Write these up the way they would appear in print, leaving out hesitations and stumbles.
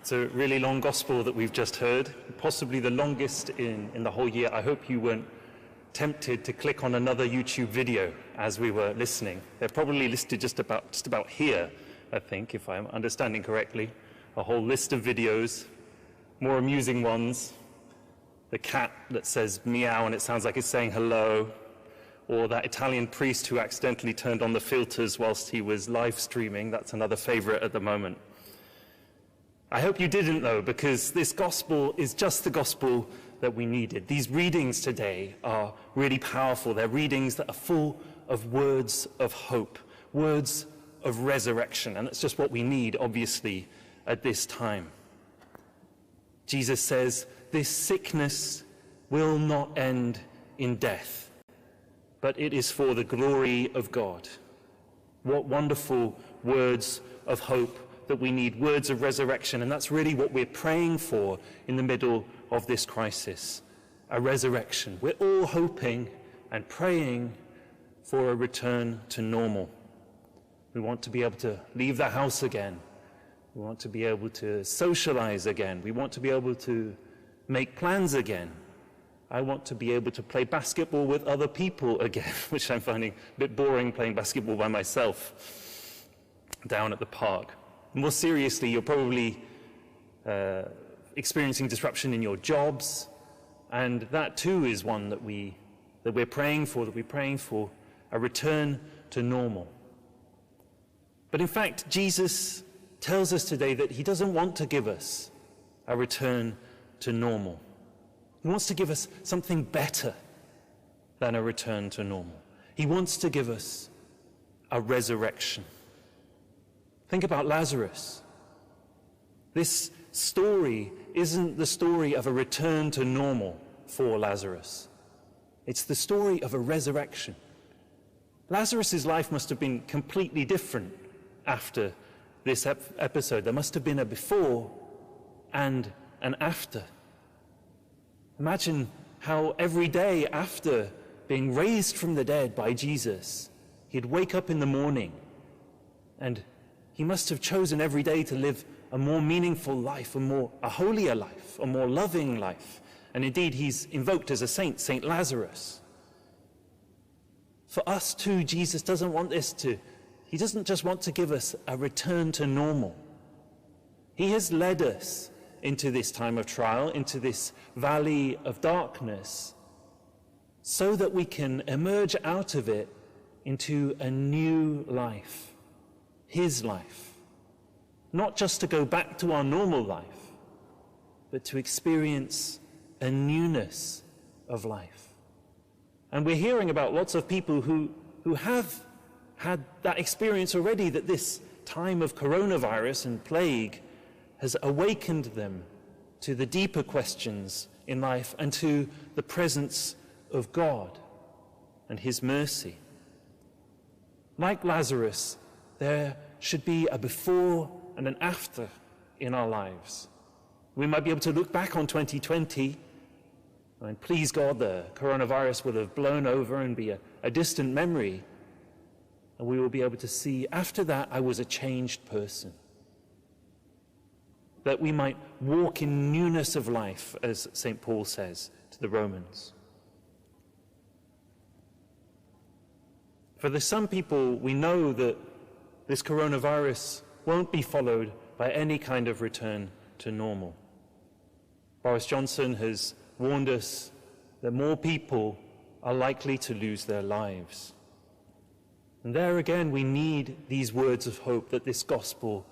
It's a really long gospel that we've just heard, possibly the longest in the whole year. I hope you weren't tempted to click on another YouTube video as we were listening. They're probably listed just about here, I think, if I'm understanding correctly. A whole list of videos, more amusing ones. The cat that says meow and it sounds like it's saying hello, or that Italian priest who accidentally turned on the filters whilst he was live streaming. That's another favorite at the moment. I hope you didn't, though, because this gospel is just the gospel that we needed. These readings today are really powerful. They're readings that are full of words of hope, words of resurrection, and that's just what we need, obviously, at this time. Jesus says, this sickness will not end in death, but it is for the glory of God. What wonderful words of hope that we need, words of resurrection, and that's really what we're praying for in the middle of this crisis, a resurrection. We're all hoping and praying for a return to normal. We want to be able to leave the house again. We want to be able to socialize again. We want to be able to make plans again. I want to be able to play basketball with other people again, which I'm finding a bit boring playing basketball by myself down at the park. More seriously, you're probably experiencing disruption in your jobs, and that too is one that we're praying for, a return to normal. But in fact, Jesus tells us today that he doesn't want to give us a return to normal. He wants to give us something better than a return to normal. He wants to give us a resurrection. Think about Lazarus. This story isn't the story of a return to normal for Lazarus. It's the story of a resurrection. Lazarus' life must have been completely different after this episode. There must have been a before and an after. Imagine how every day after being raised from the dead by Jesus, he'd wake up in the morning and he must have chosen every day to live a more meaningful life, a holier life, a more loving life. And indeed, he's invoked as a saint, Saint Lazarus. For us too, Jesus doesn't he doesn't just want to give us a return to normal. He has led us into this time of trial, into this valley of darkness, so that we can emerge out of it into a new life. His life, not just to go back to our normal life, but to experience a newness of life. And we're hearing about lots of people who have had that experience already, that this time of coronavirus and plague has awakened them to the deeper questions in life and to the presence of God and his mercy. Like Lazarus, there should be a before and an after in our lives. We might be able to look back on 2020, and please God, the coronavirus will have blown over and be a distant memory, and we will be able to see, after that, I was a changed person. That we might walk in newness of life, as St. Paul says to the Romans. For there's some people, we know that this coronavirus won't be followed by any kind of return to normal. Boris Johnson has warned us that more people are likely to lose their lives. And there again, we need these words of hope that this gospel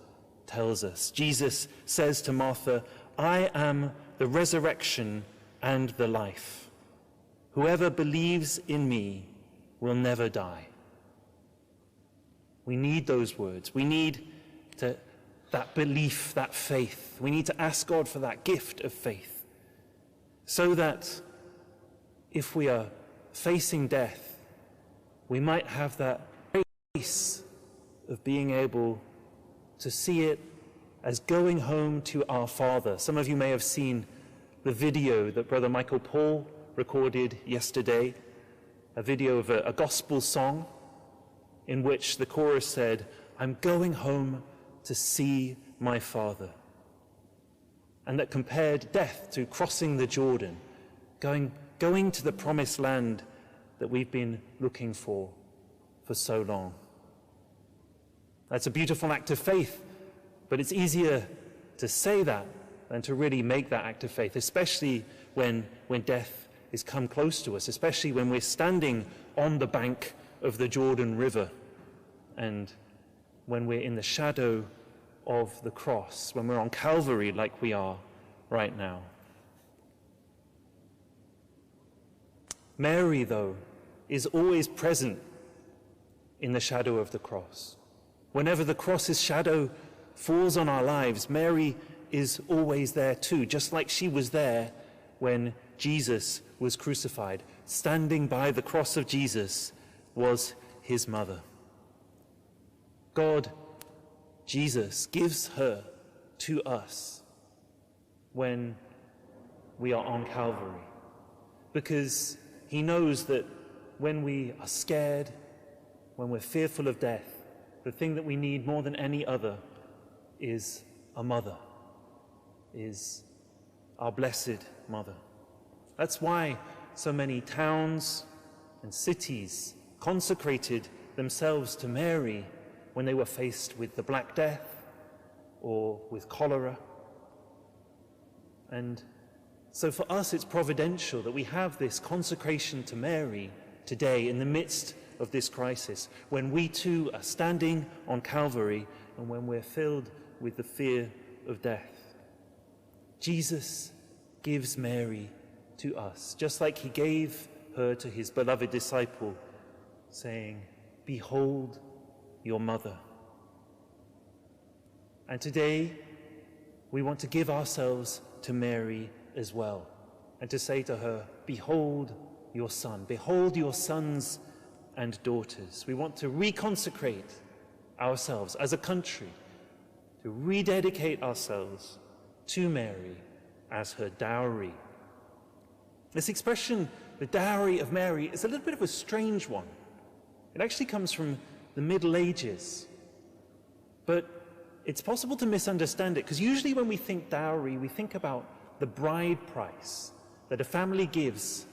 tells us. Jesus says to Martha, I am the resurrection and the life. Whoever believes in me will never die. We need those words. We need that belief, that faith. We need to ask God for that gift of faith, so that if we are facing death, we might have that grace of being able to see it as going home to our Father. Some of you may have seen the video that Brother Michael Paul recorded yesterday, a video of a gospel song in which the chorus said, I'm going home to see my Father. and that compared death to crossing the Jordan, going to the promised land that we've been looking for so long. That's a beautiful act of faith, but it's easier to say that than to really make that act of faith, especially when death is come close to us, especially when we're standing on the bank of the Jordan River and when we're in the shadow of the cross, when we're on Calvary like we are right now. Mary, though, is always present in the shadow of the cross. Whenever the cross's shadow falls on our lives, Mary is always there too, just like she was there when Jesus was crucified. Standing by the cross of Jesus was his mother. God, Jesus, gives her to us when we are on Calvary, because he knows that when we are scared, when we're fearful of death, the thing that we need more than any other is a mother, is our blessed mother. That's why so many towns and cities consecrated themselves to Mary when they were faced with the Black Death or with cholera. And so for us it's providential that we have this consecration to Mary today in the midst of this crisis, when we too are standing on Calvary and when we're filled with the fear of death. Jesus gives Mary to us, just like he gave her to his beloved disciple, saying, "Behold your mother." And today we want to give ourselves to Mary as well, and to say to her, "Behold your son, behold your sons and daughters." We want to reconsecrate ourselves as a country, to rededicate ourselves to Mary as her dowry. This expression, the dowry of Mary, is a little bit of a strange one. It actually comes from the Middle Ages, but it's possible to misunderstand it, because usually when we think dowry, we think about the bride price that a family gives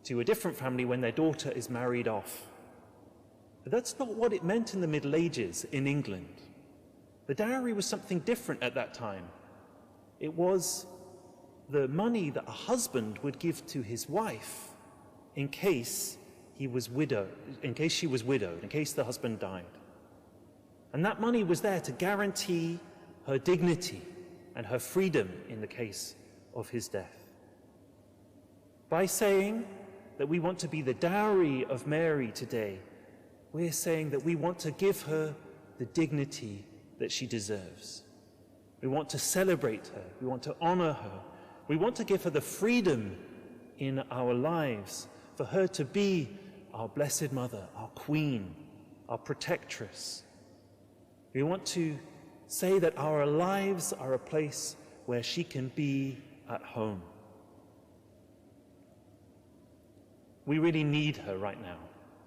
to a different family when their daughter is married off. But that's not what it meant in the Middle Ages in England. The dowry was something different at that time. It was the money that a husband would give to his wife in case she was widowed, in case the husband died. And that money was there to guarantee her dignity and her freedom in the case of his death. By saying that we want to be the dowry of Mary today, we're saying that we want to give her the dignity that she deserves. We want to celebrate her. We want to honor her. We want to give her the freedom in our lives for her to be our blessed mother, our queen, our protectress. We want to say that our lives are a place where she can be at home. We really need her right now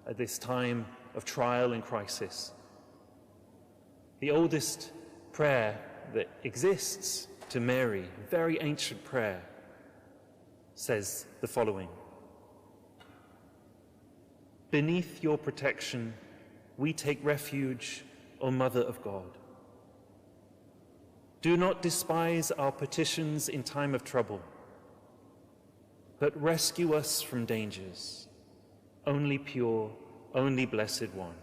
at this time of trial and crisis. The oldest prayer that exists to Mary, a very ancient prayer, says the following: "Beneath your protection, we take refuge, O Mother of God. Do not despise our petitions in time of trouble, but rescue us from dangers, only pure, only blessed one.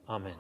Amen."